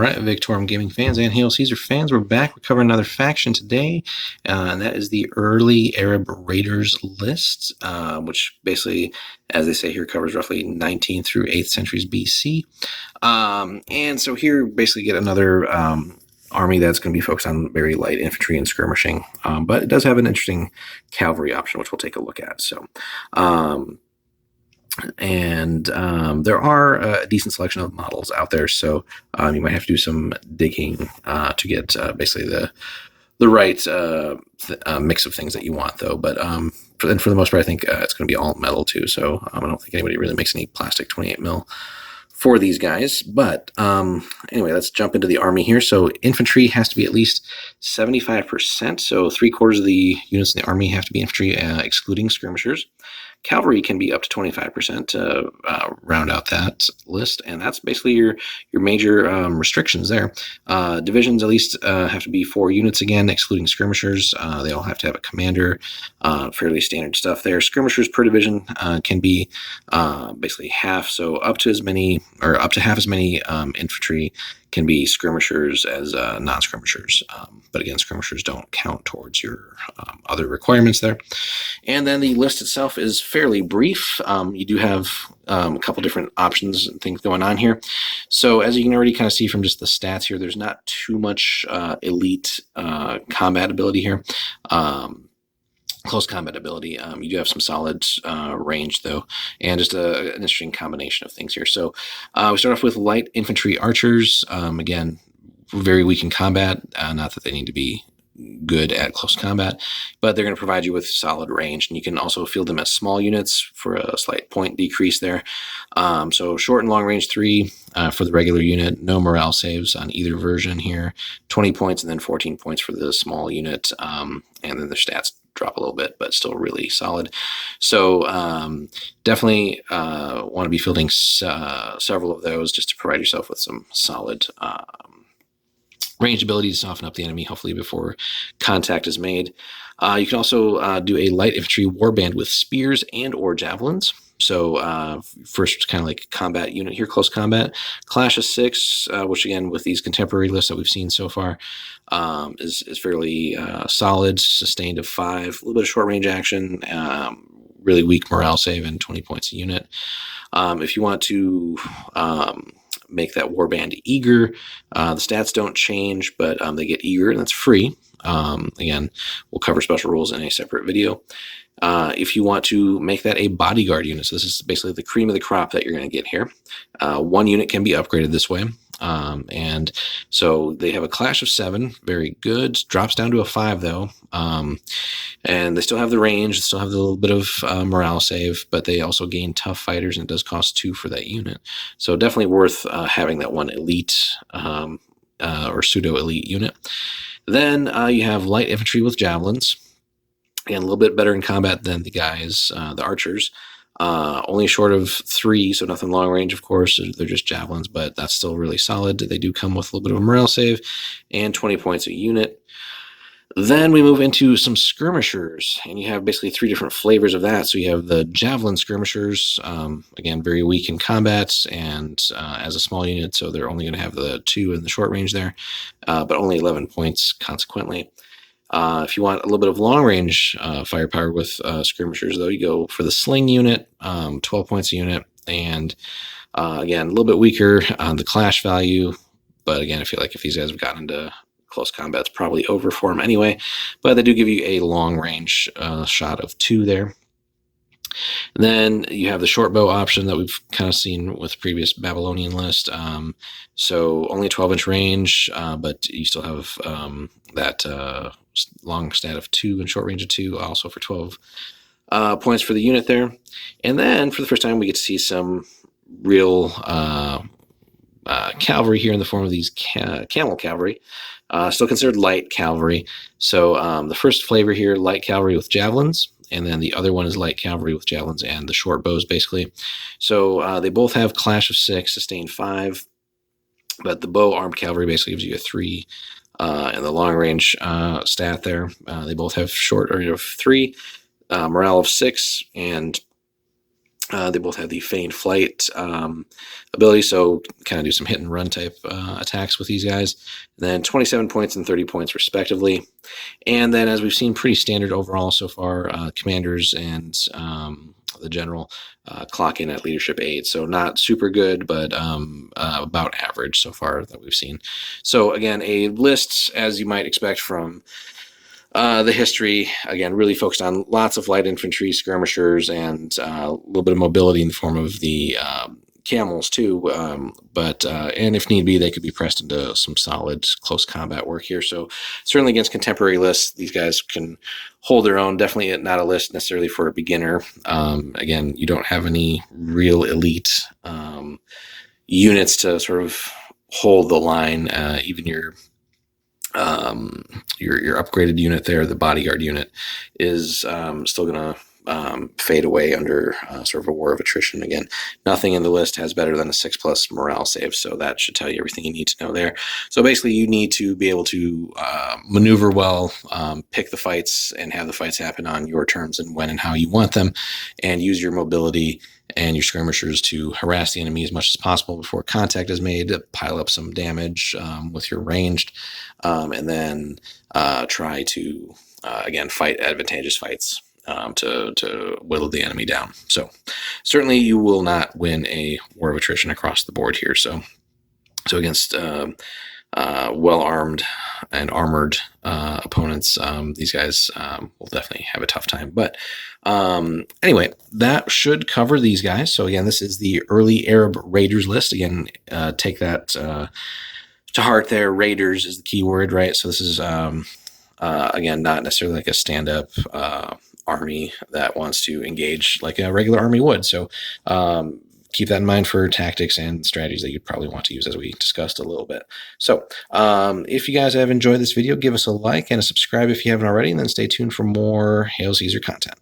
right, Victorum Gaming fans and Hail Caesar fans, we're back. We're covering another faction today, and that is the early Arab Raiders list, which basically, as they say here, covers roughly 19th through 8th centuries BC. And so here, basically, get another army that's going to be focused on very light infantry and skirmishing, but it does have an interesting cavalry option, which we'll take a look at. So. There are a decent selection of models out there, so you might have to do some digging to get basically the right mix of things that you want, though. But for the most part, I think it's going to be all metal too. So I don't think anybody really makes any plastic 28 mil for these guys. But anyway, let's jump into the army here. So infantry has to be at least 75%. So 3/4 of the units in the army have to be infantry, excluding skirmishers. Cavalry can be up to 25% to round out that list, and that's basically your major restrictions there. Divisions at least have to be 4 units again, excluding skirmishers. They all have to have a commander. Fairly standard stuff there. Skirmishers per division can be basically half, so up to half as many infantry can be skirmishers as non-skirmishers. But again, skirmishers don't count towards your other requirements there. And then the list itself is fairly brief. You do have a couple different options and things going on here. So as you can already kind of see from just the stats here, there's not too much elite combat ability here. Close combat ability. You do have some solid range, though, and just an interesting combination of things here. So we start off with light infantry archers. Again, very weak in combat. Not that they need to be good at close combat, but they're going to provide you with solid range, and you can also field them as small units for a slight point decrease there. So short and long range 3 for the regular unit, no morale saves on either version here, 20 points and then 14 points for the small unit, and then their stats drop a little bit, but still really solid. So definitely want to be fielding several of those just to provide yourself with some solid range ability to soften up the enemy, hopefully before contact is made. You can also do a light infantry warband with spears and or javelins. So first kind of like combat unit here, close combat. Clash of 6, which again with these contemporary lists that we've seen so far is fairly solid, sustained of 5, a little bit of short range action, really weak morale save and 20 points a unit. If you want to make that warband eager, the stats don't change, but they get eager, and that's free. Again, we'll cover special rules in a separate video. If you want to make that a bodyguard unit, so this is basically the cream of the crop that you're going to get here. 1 unit can be upgraded this way. And so they have a clash of 7, very good, drops down to a 5 though. And they still have the range, still have a little bit of morale save, but they also gain tough fighters, and it does cost 2 for that unit. So definitely worth having that one elite or pseudo elite unit. Then you have light infantry with javelins. Again, a little bit better in combat than the guys, the archers. Only short of 3, so nothing long range, of course. They're just javelins, but that's still really solid. They do come with a little bit of a morale save and 20 points a unit. Then we move into some skirmishers, and you have basically 3 different flavors of that. So you have the javelin skirmishers, again, very weak in combat and as a small unit, so they're only going to have the 2 in the short range there, but only 11 points consequently. If you want a little bit of long-range firepower with skirmishers, though, you go for the sling unit, 12 points a unit, and again, a little bit weaker on the clash value, but again, I feel like if these guys have gotten into close combat, it's probably over for them anyway, but they do give you a long-range shot of 2 there. Then you have the short bow option that we've kind of seen with the previous Babylonian list. So only 12-inch range, but you still have that long stat of 2 and short range of 2, also for 12 points for the unit there. And then for the first time, we get to see some real cavalry here in the form of these camel cavalry. Still considered light cavalry. So the first flavor here, light cavalry with javelins. And then the other one is light cavalry with javelins and the short bows, basically. So they both have clash of 6, sustained 5, but the bow armed cavalry basically gives you a 3, and the long range stat there. They both have short range of 3, morale of 6, and They both have the feigned flight ability, so kind of do some hit and run type attacks with these guys. And then 27 points and 30 points respectively. And then, as we've seen, pretty standard overall so far. Commanders and the general clock in at leadership 8, so not super good, but about average so far that we've seen. So again, a list as you might expect from the history, again, really focused on lots of light infantry, skirmishers, and a little bit of mobility in the form of the camels too. And if need be, they could be pressed into some solid close combat work here. So certainly against contemporary lists, these guys can hold their own. Definitely not a list necessarily for a beginner. Again, you don't have any real elite units to sort of hold the line. Even your upgraded unit there, the bodyguard unit, is still going to fade away under sort of a war of attrition. Again, nothing in the list has better than a 6+ morale save, so that should tell you everything you need to know there. So basically, you need to be able to maneuver well, pick the fights, and have the fights happen on your terms and when and how you want them, and use your mobility and your skirmishers to harass the enemy as much as possible before contact is made, pile up some damage with your ranged, and then try to, again, fight advantageous fights to whittle the enemy down. So certainly you will not win a war of attrition across the board here. So against well-armed and armored opponents, these guys will definitely have a tough time. But anyway, that should cover these guys. So again, this is the early Arab Raiders list. Again, take that to heart there. Raiders is the key word, right? So this is, again, not necessarily like a stand-up army that wants to engage like a regular army would. So keep that in mind for tactics and strategies that you'd probably want to use, as we discussed a little bit. So if you guys have enjoyed this video, give us a like and a subscribe if you haven't already, and then stay tuned for more Hail Caesar content.